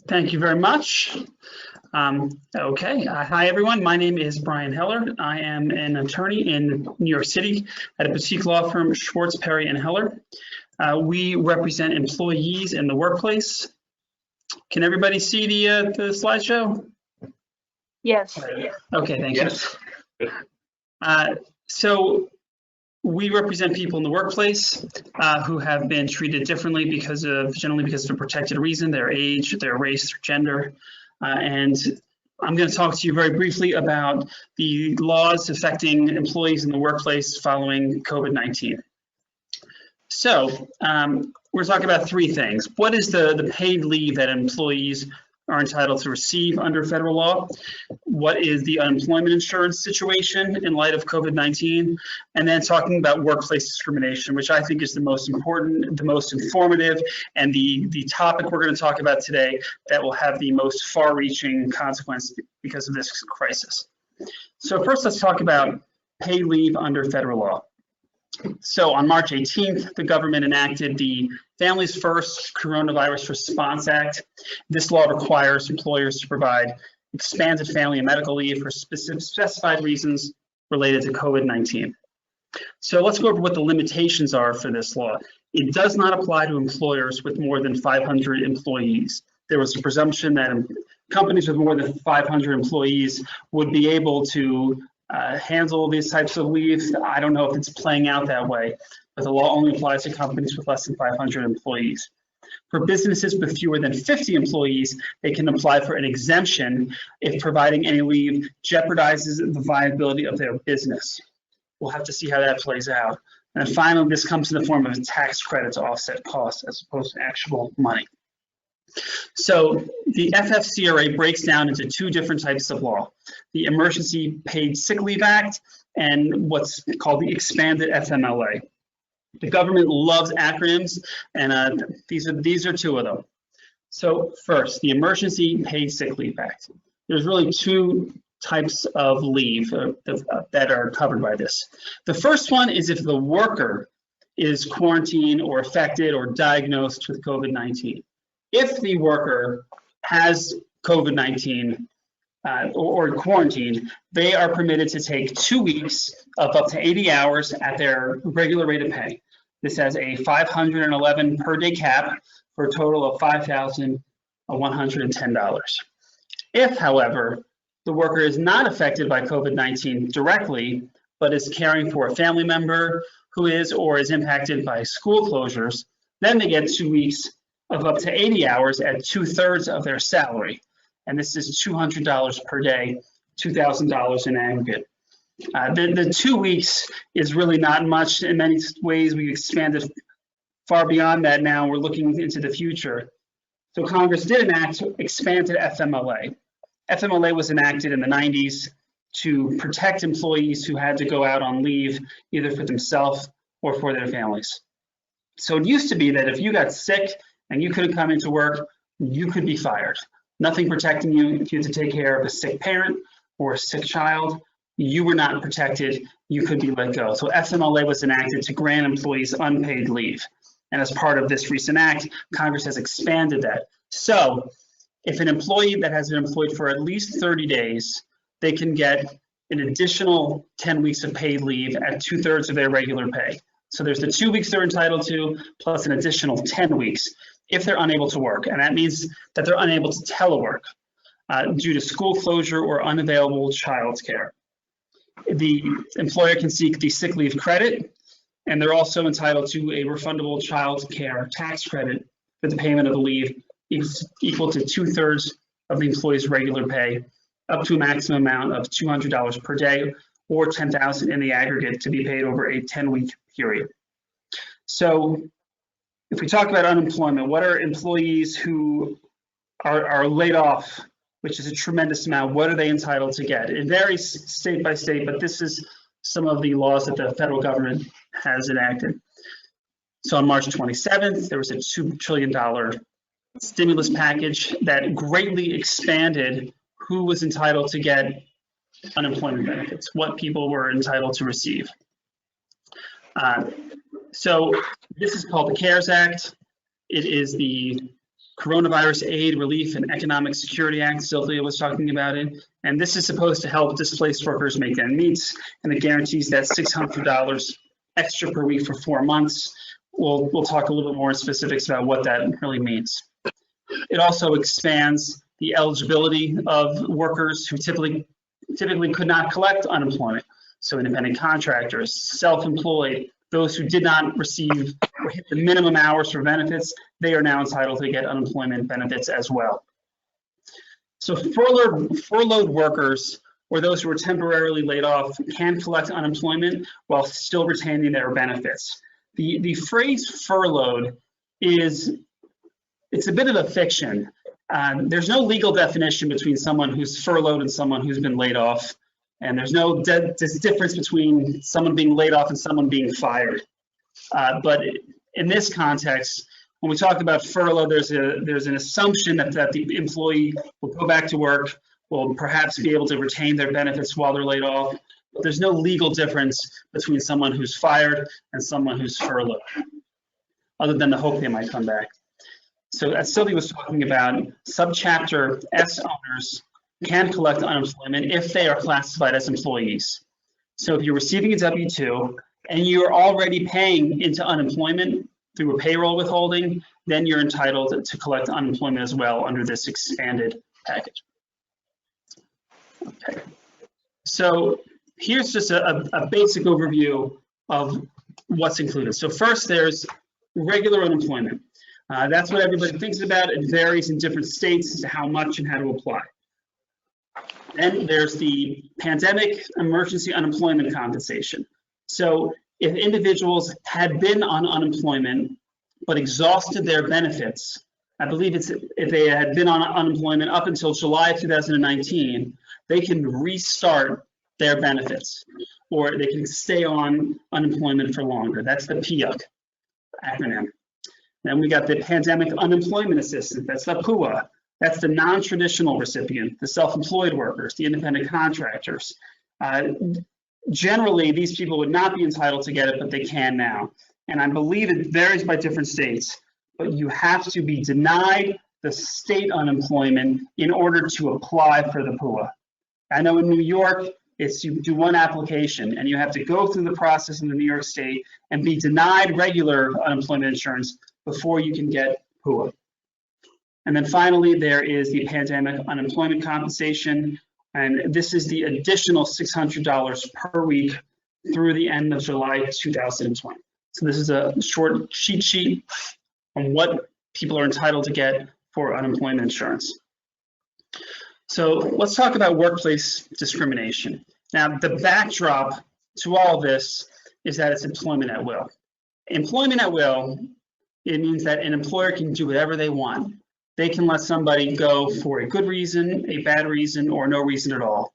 Thank you very much. Hi everyone. My name is Brian Heller. I am an attorney in New York City at a boutique law firm, Schwartz Perry and Heller. We represent employees in the workplace. Can everybody see the slideshow? Yes. Okay, thank you. So we represent people in the workplace who have been treated differently generally because of a protected reason, their age, their race, their gender. And I'm going to talk to you very briefly about the laws affecting employees in the workplace following COVID-19. So we're talking about three things. What is the paid leave that employees are entitled to receive under federal law? What is the unemployment insurance situation in light of COVID-19? And then talking about workplace discrimination, which I think is the most important, the most informative, and the topic we're going to talk about today that will have the most far-reaching consequence because of this crisis. So first, let's talk about paid leave under federal law. So on March 18th, the government enacted the Families First Coronavirus Response Act. This law requires employers to provide expanded family and medical leave for specified reasons related to COVID-19. So let's go over what the limitations are for this law. It does not apply to employers with more than 500 employees. There was a presumption that companies with more than 500 employees would be able to handle these types of leave. I don't know if it's playing out that way, but the law only applies to companies with less than 500 employees. For businesses with fewer than 50 employees, they can apply for an exemption if providing any leave jeopardizes the viability of their business. We'll have to see how that plays out. And finally, this comes in the form of a tax credit to offset costs as opposed to actual money. So the FFCRA breaks down into two different types of law, the Emergency Paid Sick Leave Act and what's called the expanded FMLA. The government loves acronyms, and these are two of them. So first, the Emergency Paid Sick Leave Act. There's really two types of leave that are covered by this. The first one is if the worker is quarantined or affected or diagnosed with COVID-19. If the worker has COVID-19 or quarantined, they are permitted to take 2 weeks of up to 80 hours at their regular rate of pay. This has a $511 per day cap for a total of $5,110. If, however, the worker is not affected by COVID-19 directly, but is caring for a family member who is or is impacted by school closures, then they get 2 weeks of up to 80 hours at 2/3 of their salary. And this is $200 per day, $2,000 in aggregate. The 2 weeks is really not much. In many ways, we've expanded far beyond that now. We're looking into the future. So Congress did enact expanded FMLA. FMLA was enacted in the 90s to protect employees who had to go out on leave, either for themselves or for their families. So it used to be that if you got sick and you couldn't come into work, you could be fired. Nothing protecting you if you had to take care of a sick parent or a sick child. You were not protected, you could be let go. So FMLA was enacted to grant employees unpaid leave. And as part of this recent act, Congress has expanded that. So if an employee that has been employed for at least 30 days, they can get an additional 10 weeks of paid leave at 2/3 of their regular pay. So there's the 2 weeks they're entitled to, plus an additional 10 weeks if they're unable to work. And that means that they're unable to telework due to school closure or unavailable childcare. The employer can seek the sick leave credit, and they're also entitled to a refundable child care tax credit for the payment of the leave equal to 2/3 of the employee's regular pay, up to a maximum amount of $200 per day or $10,000 in the aggregate to be paid over a 10-week period. So if we talk about unemployment, what are employees who are laid off, which is a tremendous amount, what are they entitled to get? It varies state by state, but this is some of the laws that the federal government has enacted. So on March 27th, there was a $2 trillion stimulus package that greatly expanded who was entitled to get unemployment benefits, what people were entitled to receive. So this is called the CARES Act. It is the Coronavirus Aid, Relief, and Economic Security Act, Sylvia was talking about it. And this is supposed to help displaced workers make ends meet, and it guarantees that $600 extra per week for 4 months. We'll talk a little bit more in specifics about what that really means. It also expands the eligibility of workers who typically could not collect unemployment. So independent contractors, self-employed, those who did not receive or hit the minimum hours for benefits, they are now entitled to get unemployment benefits as well. So furloughed workers or those who are temporarily laid off can collect unemployment while still retaining their benefits. The phrase furloughed it's a bit of a fiction. There's no legal definition between someone who's furloughed and someone who's been laid off. And there's no difference between someone being laid off and someone being fired. But in this context, when we talk about furlough, there's an assumption that the employee will go back to work, will perhaps be able to retain their benefits while they're laid off. But there's no legal difference between someone who's fired and someone who's furloughed, other than the hope they might come back. So as Sylvia was talking about, subchapter S owners can collect unemployment if they are classified as employees. So if you're receiving a W-2 and you're already paying into unemployment through a payroll withholding, then you're entitled to collect unemployment as well under this expanded package. Okay, so here's just a basic overview of what's included. So first, there's regular unemployment. That's what everybody thinks about. It varies in different states as to how much and how to apply. Then there's the pandemic emergency unemployment compensation. So if individuals had been on unemployment but exhausted their benefits, I believe it's if they had been on unemployment up until July 2019, they can restart their benefits, or they can stay on unemployment for longer. That's the PUC acronym. Then we got the pandemic unemployment assistance. That's the PUA. That's the non-traditional recipient, the self-employed workers, the independent contractors. Generally, these people would not be entitled to get it, but they can now. And I believe it varies by different states, but you have to be denied the state unemployment in order to apply for the PUA. I know in New York, it's you do one application and you have to go through the process in the New York State and be denied regular unemployment insurance before you can get PUA. And then finally, there is the pandemic unemployment compensation. And this is the additional $600 per week through the end of July 2020. So this is a short cheat sheet on what people are entitled to get for unemployment insurance. So let's talk about workplace discrimination. Now, the backdrop to all this is that it's employment at will. Employment at will, it means that an employer can do whatever they want. They can let somebody go for a good reason, a bad reason, or no reason at all.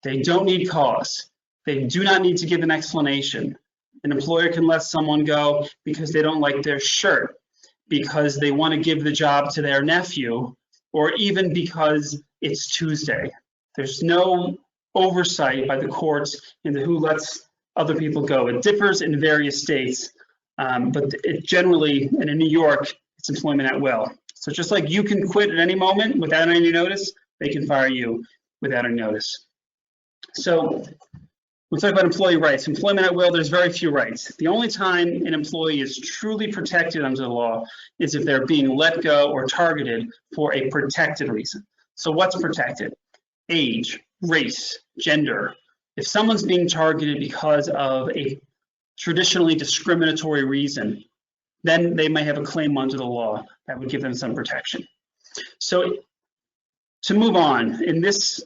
They don't need cause. They do not need to give an explanation. An employer can let someone go because they don't like their shirt, because they want to give the job to their nephew, or even because it's Tuesday. There's no oversight by the courts into who lets other people go. It differs in various states, but it generally, and in New York, it's employment at will. So just like you can quit at any moment without any notice, they can fire you without any notice. So we'll talk about employee rights. Employment at will, there's very few rights. The only time an employee is truly protected under the law is if they're being let go or targeted for a protected reason. So what's protected? Age, race, gender. If someone's being targeted because of a traditionally discriminatory reason, then they may have a claim under the law that would give them some protection. So to move on, in this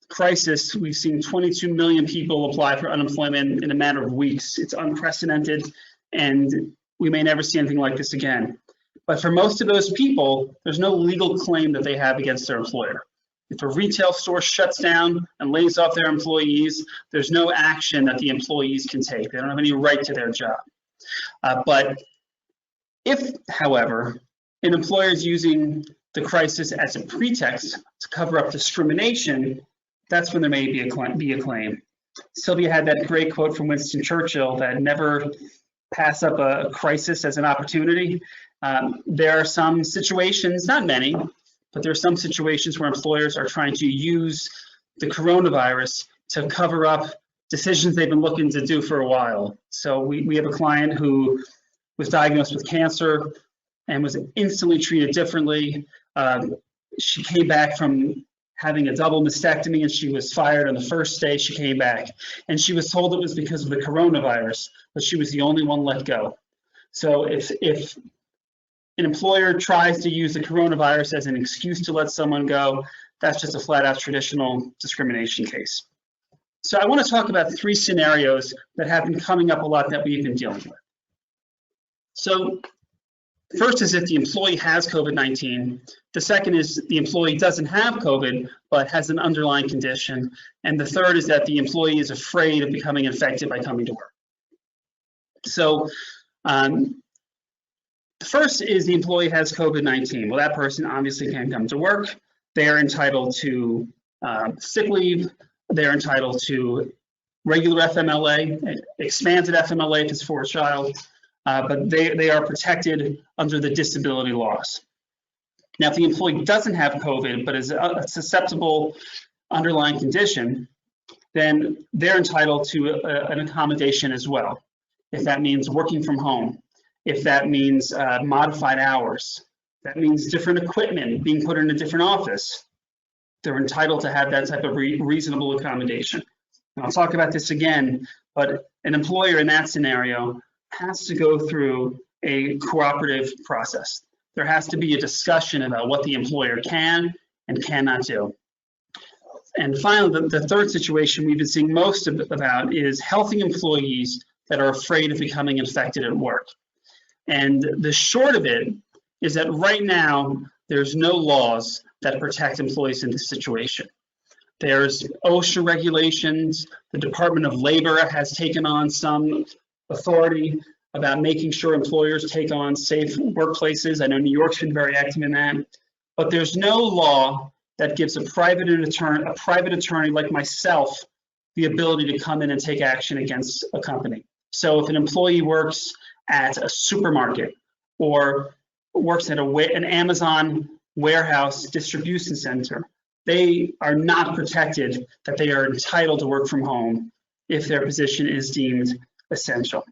crisis, we've seen 22 million people apply for unemployment in a matter of weeks. It's unprecedented, and we may never see anything like this again. But for most of those people, there's no legal claim that they have against their employer. If a retail store shuts down and lays off their employees, there's no action that the employees can take. They don't have any right to their job. But if, however, an employer is using the crisis as a pretext to cover up discrimination, that's when there may be a claim. Sylvia had that great quote from Winston Churchill that never pass up a crisis as an opportunity. There are some situations, not many, but there are some situations where employers are trying to use the coronavirus to cover up decisions they've been looking to do for a while. So we have a client who was diagnosed with cancer and was instantly treated differently. She came back from having a double mastectomy and she was fired on the first day she came back. And she was told it was because of the coronavirus, but she was the only one let go. So if an employer tries to use the coronavirus as an excuse to let someone go, that's just a flat out traditional discrimination case. So I want to talk about 3 scenarios that have been coming up a lot that we've been dealing with. So first is if the employee has COVID-19. The second is the employee doesn't have COVID, but has an underlying condition. And the third is that the employee is afraid of becoming infected by coming to work. So the first is the employee has COVID-19. Well, that person obviously can't come to work. They're entitled to sick leave. They're entitled to regular FMLA, expanded FMLA if it's for a child, but they are protected under the disability laws. Now, if the employee doesn't have COVID, but is a susceptible underlying condition, then they're entitled to an accommodation as well. If that means working from home, if that means modified hours, that means different equipment being put in a different office, they're entitled to have that type of reasonable accommodation. And I'll talk about this again, but an employer in that scenario has to go through a cooperative process. There has to be a discussion about what the employer can and cannot do. And finally, the third situation we've been seeing most about is healthy employees that are afraid of becoming infected at work. And the short of it is that right now, there's no laws that protect employees in this situation. There's OSHA regulations. The Department of Labor has taken on some authority about making sure employers take on safe workplaces. I know New York's been very active in that, but there's no law that gives a private attorney like myself the ability to come in and take action against a company. So if an employee works at a supermarket or works at an Amazon warehouse distribution center, they are not protected that they are entitled to work from home if their position is deemed essential.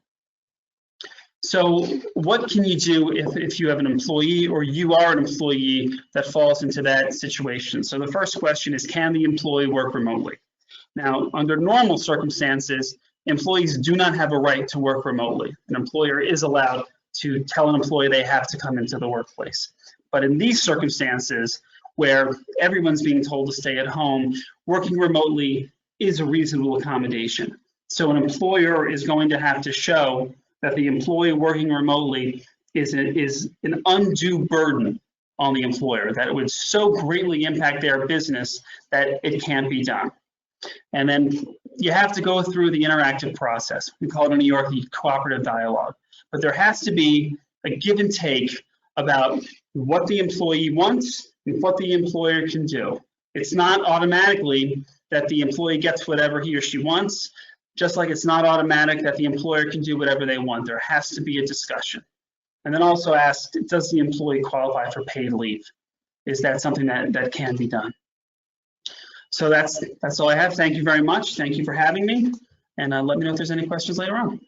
So what can you do if you have an employee or you are an employee that falls into that situation? So the first question is, can the employee work remotely? Now, under normal circumstances, employees do not have a right to work remotely. An employer is allowed to tell an employee they have to come into the workplace. But in these circumstances, where everyone's being told to stay at home, working remotely is a reasonable accommodation. So an employer is going to have to show that the employee working remotely is an undue burden on the employer, that it would so greatly impact their business that it can't be done. And then you have to go through the interactive process. We call it in New York the cooperative dialogue. But there has to be a give and take about what the employee wants and what the employer can do. It's not automatically that the employee gets whatever he or she wants, just like it's not automatic that the employer can do whatever they want. There has to be a discussion. And then also ask, does the employee qualify for paid leave? Is that something that can be done? So that's all I have. Thank you very much. Thank you for having me. And let me know if there's any questions later on.